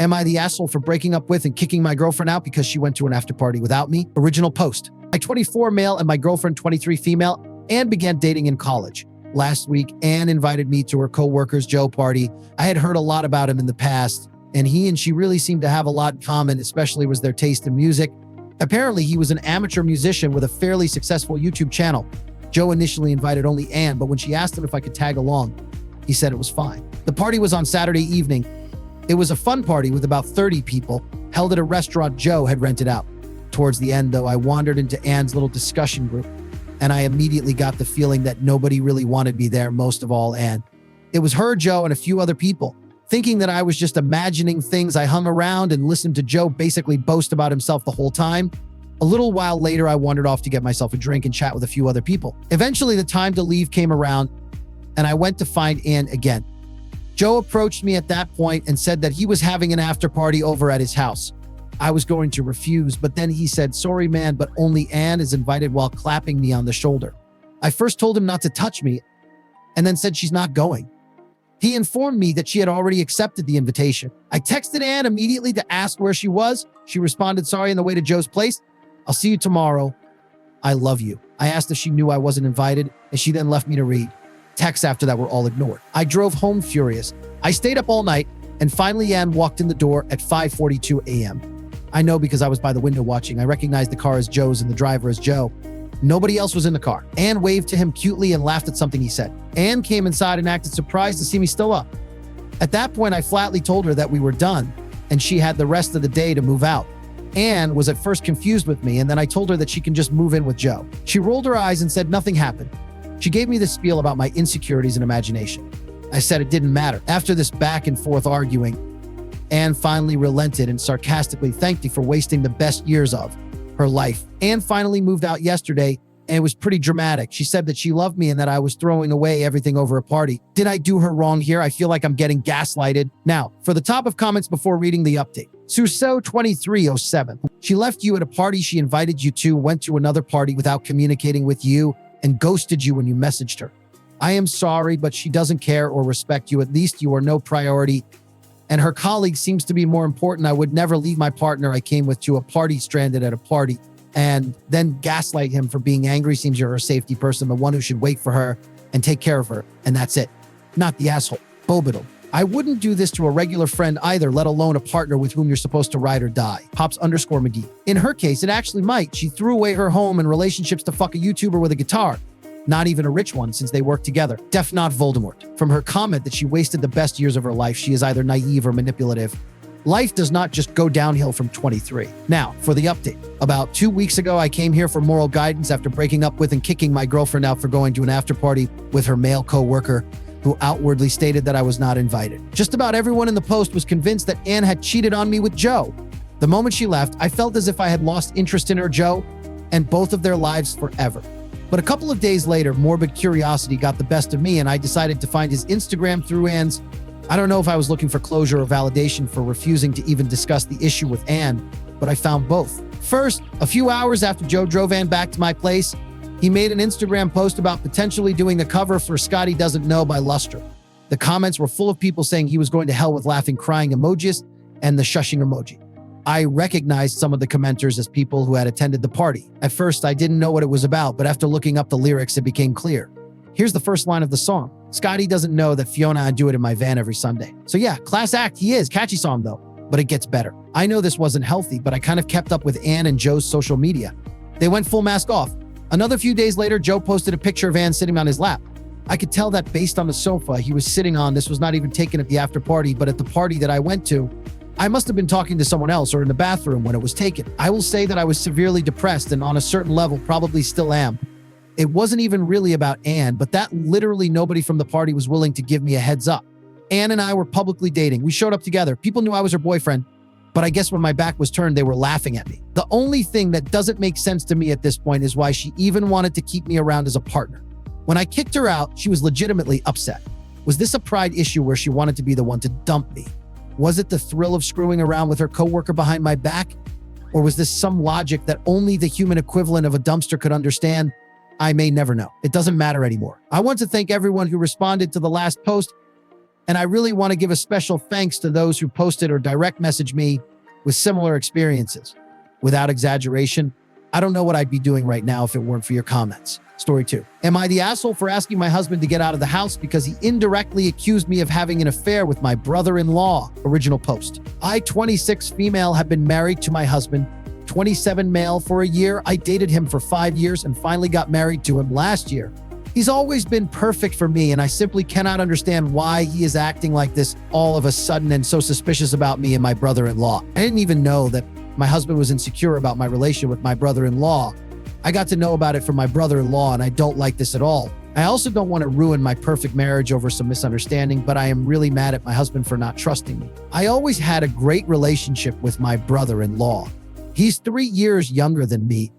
Am I the asshole for breaking up with and kicking my girlfriend out because she went to an after party without me? Original post. I 24 male and my girlfriend 23 female and began dating in college. Last week, Anne invited me to her co-worker's Joe party. I had heard a lot about him in the past, and he and she really seemed to have a lot in common, especially was their taste in music. Apparently, he was an amateur musician with a fairly successful YouTube channel. Joe initially invited only Anne, but when she asked him if I could tag along, he said it was fine. The party was on Saturday evening. It was a fun party with about 30 people, held at a restaurant Joe had rented out. Towards the end, though, I wandered into Anne's little discussion group, and I immediately got the feeling that nobody really wanted me there, most of all Anne. It was her, Joe, and a few other people. Thinking that I was just imagining things, I hung around and listened to Joe basically boast about himself the whole time. A little while later, I wandered off to get myself a drink and chat with a few other people. Eventually, the time to leave came around, and I went to find Anne again. Joe approached me at that point and said that he was having an after party over at his house. I was going to refuse, but then he said, "Sorry, man, but only Anne is invited," while clapping me on the shoulder. I first told him not to touch me and then said she's not going. He informed me that she had already accepted the invitation. I texted Anne immediately to ask where she was. She responded, "Sorry, on the way to Joe's place. I'll see you tomorrow. I love you." I asked if she knew I wasn't invited, and she then left me to read. Texts after that were all ignored. I drove home furious. I stayed up all night, and finally Anne walked in the door at 5:42 a.m. I know because I was by the window watching. I recognized the car as Joe's and the driver as Joe. Nobody else was in the car. Anne waved to him cutely and laughed at something he said. Anne came inside and acted surprised to see me still up. At that point, I flatly told her that we were done, and she had the rest of the day to move out. Anne was at first confused with me, and then I told her that she can just move in with Joe. She rolled her eyes and said nothing happened. She gave me the spiel about my insecurities and imagination. I said it didn't matter. After this back and forth arguing, Anne finally relented and sarcastically thanked me for wasting the best years of her life. Anne finally moved out yesterday, and it was pretty dramatic. She said that she loved me and that I was throwing away everything over a party. Did I do her wrong here? I feel like I'm getting gaslighted. Now, for the top of comments before reading the update. Suso2307. She left you at a party she invited you to, went to another party without communicating with you, and ghosted you when you messaged her. I am sorry, but she doesn't care or respect you. At least you are no priority, and her colleague seems to be more important. I would never leave my partner I came with to a party stranded at a party and then gaslight him for being angry. Seems you're her safety person, the one who should wait for her and take care of her, and that's it. Not the asshole. Bobital. I wouldn't do this to a regular friend either, let alone a partner with whom you're supposed to ride or die. Pops_McGee. In her case, it actually might. She threw away her home and relationships to fuck a YouTuber with a guitar. Not even a rich one, since they work together. Def not Voldemort. From her comment that she wasted the best years of her life, she is either naive or manipulative. Life does not just go downhill from 23. Now, for the update. About 2 weeks ago, I came here for moral guidance after breaking up with and kicking my girlfriend out for going to an after party with her male co-worker, who outwardly stated that I was not invited. Just about everyone in the post was convinced that Anne had cheated on me with Joe. The moment she left, I felt as if I had lost interest in her, Joe, and both of their lives forever. But a couple of days later, morbid curiosity got the best of me, and I decided to find his Instagram through Anne's. I don't know if I was looking for closure or validation for refusing to even discuss the issue with Anne, but I found both. First, a few hours after Joe drove Anne back to my place, he made an Instagram post about potentially doing a cover for Scotty Doesn't Know by Lustre. The comments were full of people saying he was going to hell with laughing, crying emojis and the shushing emoji. I recognized some of the commenters as people who had attended the party. At first, I didn't know what it was about, but after looking up the lyrics, it became clear. Here's the first line of the song. Scotty doesn't know that Fiona and I do it in my van every Sunday. So yeah, class act he is. Catchy song though, but it gets better. I know this wasn't healthy, but I kind of kept up with Anne and Joe's social media. They went full mask off. Another few days later, Joe posted a picture of Anne sitting on his lap. I could tell that based on the sofa he was sitting on, this was not even taken at the after party, but at the party that I went to. I must have been talking to someone else or in the bathroom when it was taken. I will say that I was severely depressed and on a certain level probably still am. It wasn't even really about Anne, but that literally nobody from the party was willing to give me a heads up. Anne and I were publicly dating. We showed up together. People knew I was her boyfriend, but I guess when my back was turned, they were laughing at me. The only thing that doesn't make sense to me at this point is why she even wanted to keep me around as a partner. When I kicked her out, she was legitimately upset. Was this a pride issue where she wanted to be the one to dump me? Was it the thrill of screwing around with her coworker behind my back? Or was this some logic that only the human equivalent of a dumpster could understand? I may never know. It doesn't matter anymore. I want to thank everyone who responded to the last post. And I really want to give a special thanks to those who posted or direct messaged me with similar experiences. Without exaggeration, I don't know what I'd be doing right now if it weren't for your comments. Story 2. Am I the asshole for asking my husband to get out of the house because he indirectly accused me of having an affair with my brother-in-law? Original post. I, 26 female, have been married to my husband, 27 male, for a year. I dated him for 5 years and finally got married to him last year. He's always been perfect for me, and I simply cannot understand why he is acting like this all of a sudden and so suspicious about me and my brother-in-law. I didn't even know that my husband was insecure about my relation with my brother-in-law. I got to know about it from my brother-in-law, and I don't like this at all. I also don't want to ruin my perfect marriage over some misunderstanding, but I am really mad at my husband for not trusting me. I always had a great relationship with my brother-in-law. He's 3 years younger than me.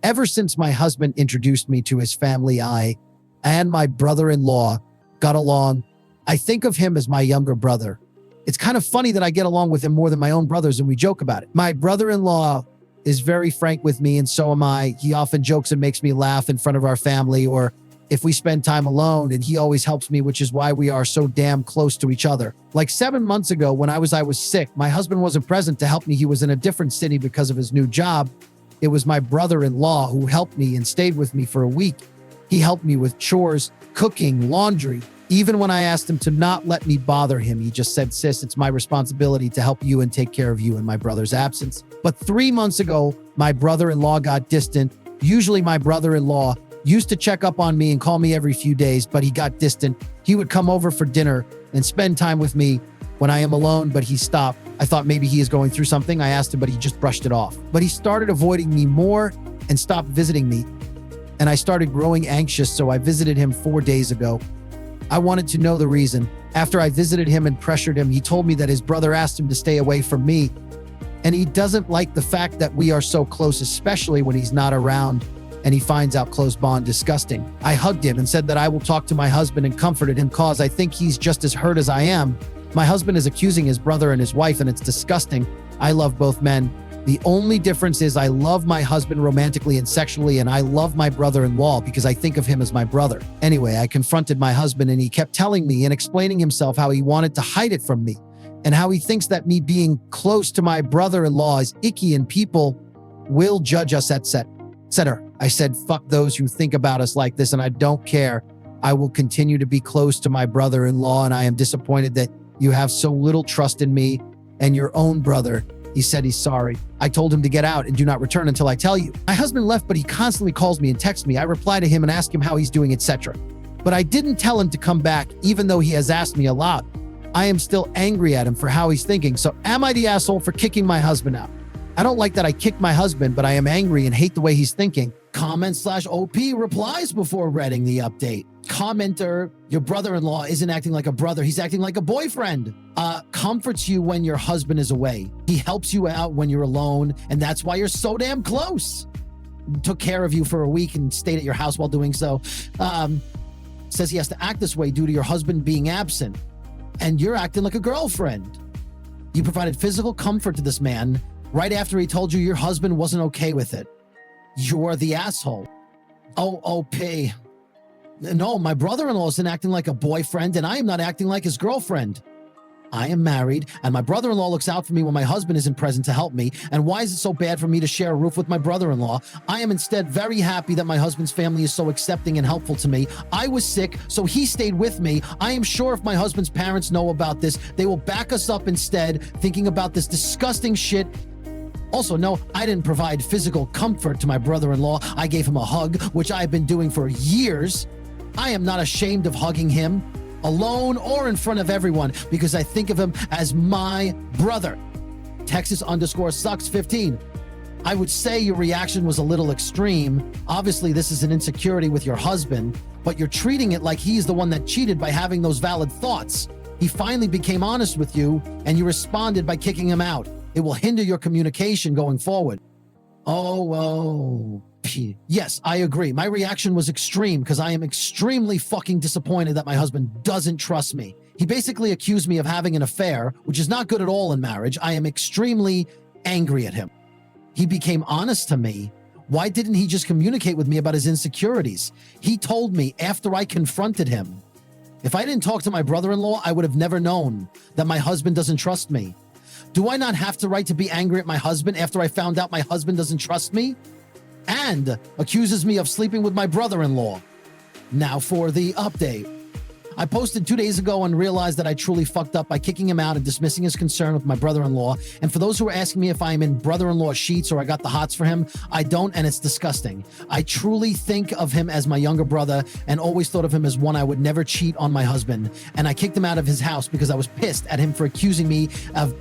Ever since my husband introduced me to his family, I and my brother-in-law got along. I think of him as my younger brother. It's kind of funny that I get along with him more than my own brothers, and we joke about it. My brother-in-law is very frank with me, and so am I. He often jokes and makes me laugh in front of our family, or if we spend time alone, and he always helps me, which is why we are so damn close to each other. Like 7 months ago, when I was sick, my husband wasn't present to help me. He was in a different city because of his new job. It was my brother-in-law who helped me and stayed with me for a week. He helped me with chores, cooking, laundry. Even when I asked him to not let me bother him, he just said, "Sis, it's my responsibility to help you and take care of you in my brother's absence." But 3 months ago, my brother-in-law got distant. Usually my brother-in-law used to check up on me and call me every few days, but he got distant. He would come over for dinner and spend time with me when I am alone, but he stopped. I thought maybe he is going through something. I asked him, but he just brushed it off. But he started avoiding me more and stopped visiting me. And I started growing anxious, so I visited him 4 days ago. I wanted to know the reason. After I visited him and pressured him, he told me that his brother asked him to stay away from me. And he doesn't like the fact that we are so close, especially when he's not around, and he finds our close bond disgusting. I hugged him and said that I will talk to my husband and comforted him cause I think he's just as hurt as I am. My husband is accusing his brother and his wife, and it's disgusting. I love both men. The only difference is I love my husband romantically and sexually, and I love my brother-in-law because I think of him as my brother. Anyway, I confronted my husband, and he kept telling me and explaining himself how he wanted to hide it from me and how he thinks that me being close to my brother-in-law is icky and people will judge us, etc. I said, fuck those who think about us like this, and I don't care. I will continue to be close to my brother-in-law, and I am disappointed that you have so little trust in me and your own brother. He said he's sorry. I told him to get out and do not return until I tell you. My husband left, but he constantly calls me and texts me. I reply to him and ask him how he's doing, etc. But I didn't tell him to come back, even though he has asked me a lot. I am still angry at him for how he's thinking. So am I the asshole for kicking my husband out? I don't like that I kicked my husband, but I am angry and hate the way he's thinking. Comment/OP replies before reading the update. Commenter, your brother-in-law isn't acting like a brother. He's acting like a boyfriend. Comforts you when your husband is away. He helps you out when you're alone, and that's why you're so damn close. Took care of you for a week and stayed at your house while doing so. Says he has to act this way due to your husband being absent, and you're acting like a girlfriend. You provided physical comfort to this man right after he told you your husband wasn't okay with it. You're the asshole. OOP. No, my brother-in-law isn't acting like a boyfriend, and I am not acting like his girlfriend. I am married, and my brother-in-law looks out for me when my husband isn't present to help me. And why is it so bad for me to share a roof with my brother-in-law? I am instead very happy that my husband's family is so accepting and helpful to me. I was sick, so he stayed with me. I am sure if my husband's parents know about this, they will back us up instead, thinking about this disgusting shit. Also, no, I didn't provide physical comfort to my brother-in-law. I gave him a hug, which I've been doing for years. I am not ashamed of hugging him, alone or in front of everyone, because I think of him as my brother. Texas_sucks15. I would say your reaction was a little extreme. Obviously, this is an insecurity with your husband, but you're treating it like he's the one that cheated by having those valid thoughts. He finally became honest with you, and you responded by kicking him out. It will hinder your communication going forward. Yes, I agree. My reaction was extreme because I am extremely fucking disappointed that my husband doesn't trust me. He basically accused me of having an affair, which is not good at all in marriage. I am extremely angry at him. He became honest to me. Why didn't he just communicate with me about his insecurities? He told me after I confronted him. If I didn't talk to my brother-in-law, I would have never known that my husband doesn't trust me. Do I not have the right to be angry at my husband after I found out my husband doesn't trust me and accuses me of sleeping with my brother-in-law? Now for the update. I posted 2 days ago and realized that I truly fucked up by kicking him out and dismissing his concern with my brother-in-law. And for those who are asking me if I'm in brother-in-law sheets or I got the hots for him, I don't, and it's disgusting. I truly think of him as my younger brother and always thought of him as one I would never cheat on my husband. And I kicked him out of his house because I was pissed at him for accusing me of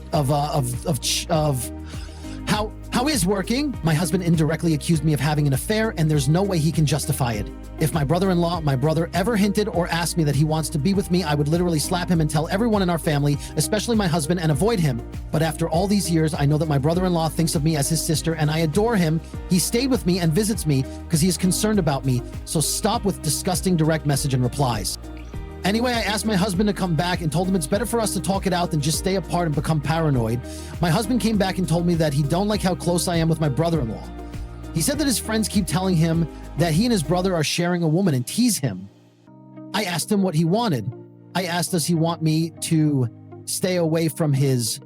how is working. My husband indirectly accused me of having an affair, and there's no way he can justify it. If my brother-in-law, my brother, ever hinted or asked me that he wants to be with me, I would literally slap him and tell everyone in our family, especially my husband, and avoid him. But after all these years, I know that my brother-in-law thinks of me as his sister, and I adore him. He stayed with me and visits me because he is concerned about me. So stop with disgusting direct message and replies. Anyway, I asked my husband to come back and told him it's better for us to talk it out than just stay apart and become paranoid. My husband came back and told me that he don't like how close I am with my brother-in-law. He said that his friends keep telling him that he and his brother are sharing a woman and tease him. I asked him what he wanted. I asked, does he want me to stay away from his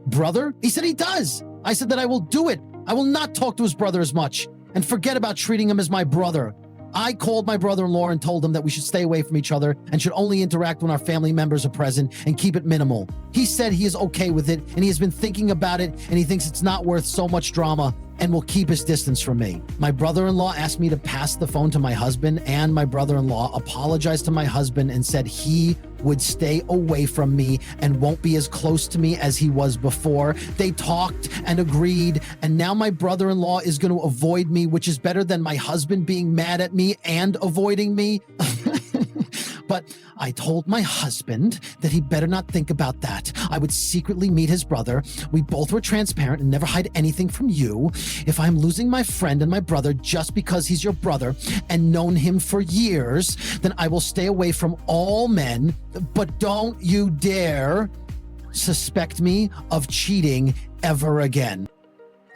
brother? He said he does. I said that I will do it. I will not talk to his brother as much and forget about treating him as my brother. I called my brother-in-law and told him that we should stay away from each other and should only interact when our family members are present and keep it minimal. He said he is okay with it and he has been thinking about it and he thinks it's not worth so much drama and will keep his distance from me. My brother-in-law asked me to pass the phone to my husband, and my brother-in-law apologized to my husband and said he would stay away from me and won't be as close to me as he was before. They talked and agreed, and now my brother-in-law is going to avoid me, which is better than my husband being mad at me and avoiding me. But I told my husband that he better not think about that. I would secretly meet his brother. We both were transparent and never hide anything from you. If I'm losing my friend and my brother just because he's your brother and known him for years, then I will stay away from all men. But don't you dare suspect me of cheating ever again.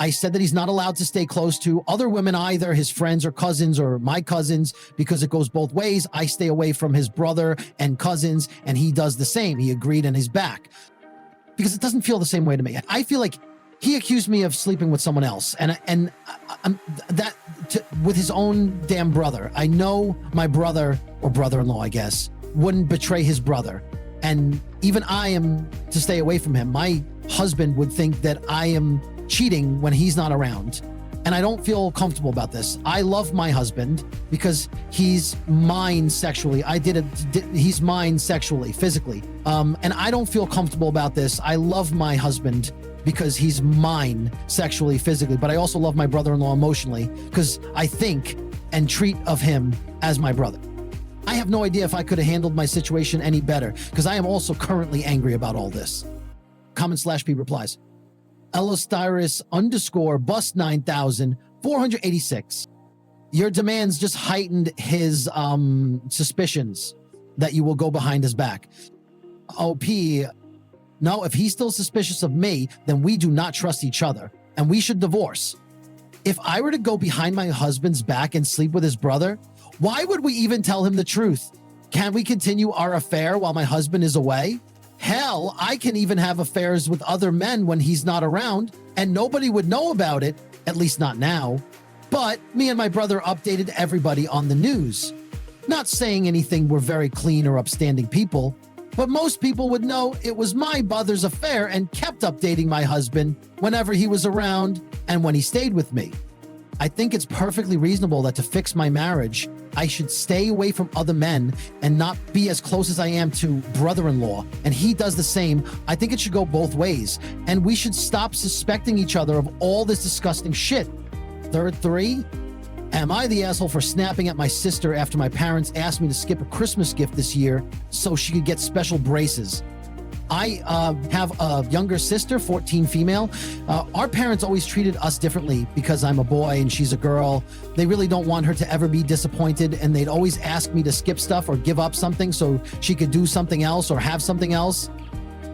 I said that he's not allowed to stay close to other women either, his friends or cousins or my cousins, because it goes both ways. I stay away from his brother and cousins, and he does the same. He agreed and he's back because it doesn't feel the same way to me. I feel like he accused me of sleeping with someone else, and with his own damn brother. I know my brother or brother-in-law, I guess, wouldn't betray his brother. And even I am to stay away from him. My husband would think that I am cheating when he's not around. And I don't feel comfortable about this. I love my husband because he's mine sexually. He's mine sexually, physically. And I don't feel comfortable about this. I love my husband because he's mine sexually, physically, but I also love my brother-in-law emotionally because I think and treat of him as my brother. I have no idea if I could have handled my situation any better because I am also currently angry about all this. Comment/P replies. Elostyrus _bust 9,486. Your demands just heightened his suspicions that you will go behind his back. OP, no, if he's still suspicious of me, then we do not trust each other and we should divorce. If I were to go behind my husband's back and sleep with his brother, why would we even tell him the truth? Can we continue our affair while my husband is away? Hell, I can even have affairs with other men when he's not around, and nobody would know about it, at least not now. But me and my brother updated everybody on the news. Not saying anything we're very clean or upstanding people, but most people would know it was my brother's affair and kept updating my husband whenever he was around and when he stayed with me. I think it's perfectly reasonable that to fix my marriage, I should stay away from other men and not be as close as I am to brother-in-law. And he does the same. I think it should go both ways. And we should stop suspecting each other of all this disgusting shit. Third three, am I the asshole for snapping at my sister after my parents asked me to skip a Christmas gift this year so she could get special braces? I have a younger sister, 14 female. Our parents always treated us differently because I'm a boy and she's a girl. They really don't want her to ever be disappointed, and they'd always ask me to skip stuff or give up something so she could do something else or have something else.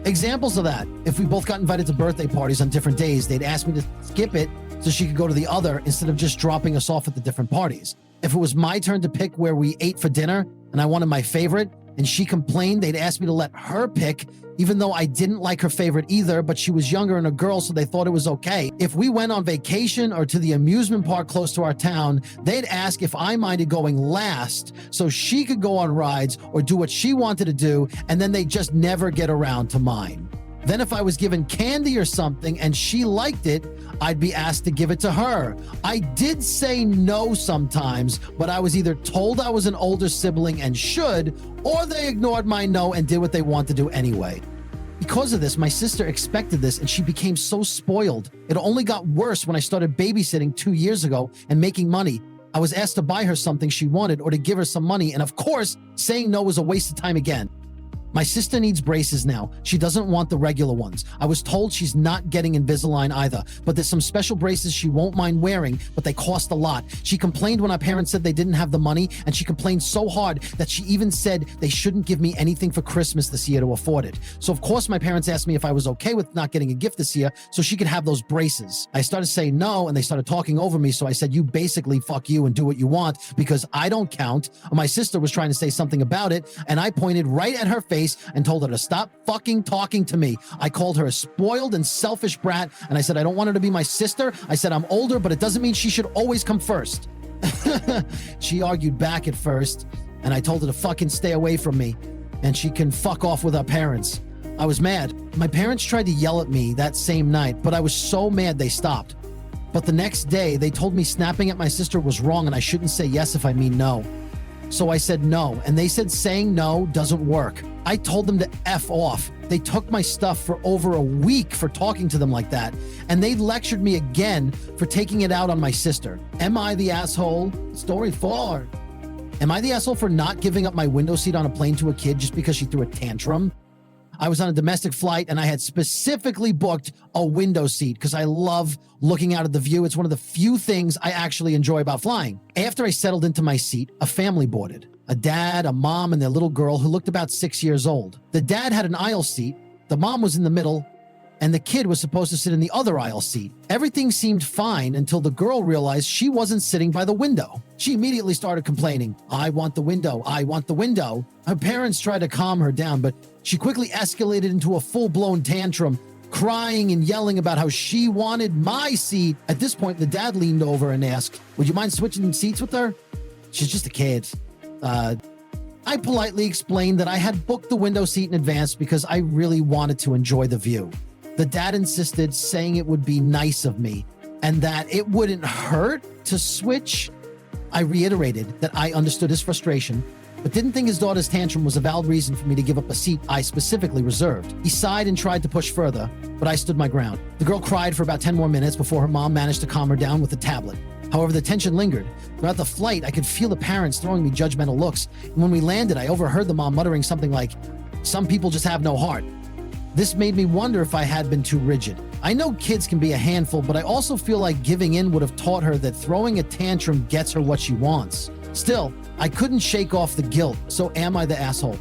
Examples of that: if we both got invited to birthday parties on different days, they'd ask me to skip it so she could go to the other instead of just dropping us off at the different parties. If it was my turn to pick where we ate for dinner and I wanted my favorite, and she complained they'd asked me to let her pick, even though I didn't like her favorite either, but she was younger and a girl, so they thought it was okay. If we went on vacation or to the amusement park close to our town, they'd ask if I minded going last so she could go on rides or do what she wanted to do, and then they'd just never get around to mine. Then if I was given candy or something and she liked it, I'd be asked to give it to her. I did say no sometimes, but I was either told I was an older sibling and should, or they ignored my no and did what they wanted to do anyway. Because of this, my sister expected this and she became so spoiled. It only got worse when I started babysitting 2 years ago and making money. I was asked to buy her something she wanted or to give her some money, and of course, saying no was a waste of time again. My sister needs braces now. She doesn't want the regular ones. I was told she's not getting Invisalign either, but there's some special braces she won't mind wearing, but they cost a lot. She complained when our parents said they didn't have the money, and she complained so hard that she even said they shouldn't give me anything for Christmas this year to afford it. So of course my parents asked me if I was okay with not getting a gift this year so she could have those braces. I started saying no, and they started talking over me, so I said, you basically fuck you and do what you want because I don't count. My sister was trying to say something about it, and I pointed right at her face and told her to stop fucking talking to me. I called her a spoiled and selfish brat, and I said I don't want her to be my sister. I said I'm older, but it doesn't mean she should always come first. She argued back at first, and I told her to fucking stay away from me, and she can fuck off with her parents. I was mad. My parents tried to yell at me that same night, but I was so mad they stopped. But the next day, they told me snapping at my sister was wrong and I shouldn't say yes if I mean no. So I said no, and they said saying no doesn't work. I told them to F off. They took my stuff for over a week for talking to them like that, and they lectured me again for taking it out on my sister. Am I the asshole? Story 4. Am I the asshole for not giving up my window seat on a plane to a kid just because she threw a tantrum? I was on a domestic flight and I had specifically booked a window seat because I love looking out at the view. It's one of the few things I actually enjoy about flying. After I settled into my seat, a family boarded. A dad, a mom, and their little girl who looked about 6 years old. The dad had an aisle seat, the mom was in the middle, and the kid was supposed to sit in the other aisle seat. Everything seemed fine until the girl realized she wasn't sitting by the window. She immediately started complaining, I want the window, I want the window. Her parents tried to calm her down, but she quickly escalated into a full-blown tantrum, crying and yelling about how she wanted my seat. At this point, the dad leaned over and asked, would you mind switching seats with her? She's just a kid. I politely explained that I had booked the window seat in advance because I really wanted to enjoy the view. The dad insisted, saying it would be nice of me and that it wouldn't hurt to switch. I reiterated that I understood his frustration, but didn't think his daughter's tantrum was a valid reason for me to give up a seat I specifically reserved. He sighed and tried to push further, but I stood my ground. The girl cried for about 10 more minutes before her mom managed to calm her down with a tablet. However, the tension lingered. Throughout the flight, I could feel the parents throwing me judgmental looks, and when we landed, I overheard the mom muttering something like, some people just have no heart. This made me wonder if I had been too rigid. I know kids can be a handful, but I also feel like giving in would have taught her that throwing a tantrum gets her what she wants. Still, I couldn't shake off the guilt, so am I the asshole?